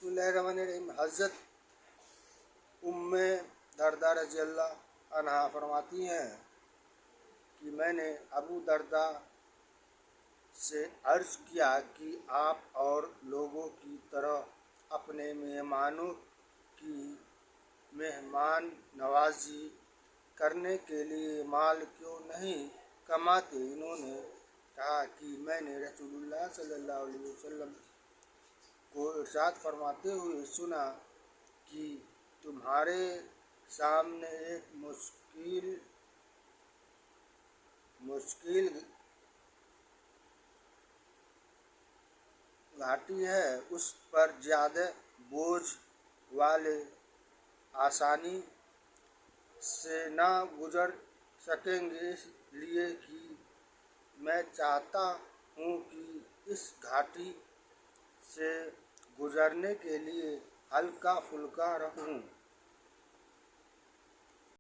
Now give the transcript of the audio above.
बिस्मिल्लाहिर्रहमानिर्रहीम। हज़रत उम्मे दर्दा रज़ी अल्लाह अन्हा फरमाती हैं कि मैंने अबू दर्दा से अर्ज़ किया कि आप और लोगों की तरह अपने मेहमानों की मेहमान नवाजी करने के लिए माल क्यों नहीं कमाते। इन्होंने कहा कि मैंने रसूलुल्लाह सल्लल्लाहु अलैहि वसल्लम को इरशाद फरमाते हुए सुना कि तुम्हारे सामने एक मुश्किल घाटी है, उस पर ज़्यादा बोझ वाले आसानी से ना गुजर सकेंगे, इसलिए कि मैं चाहता हूँ कि इस घाटी से गुजरने के लिए हल्का फुल्का रहूँ।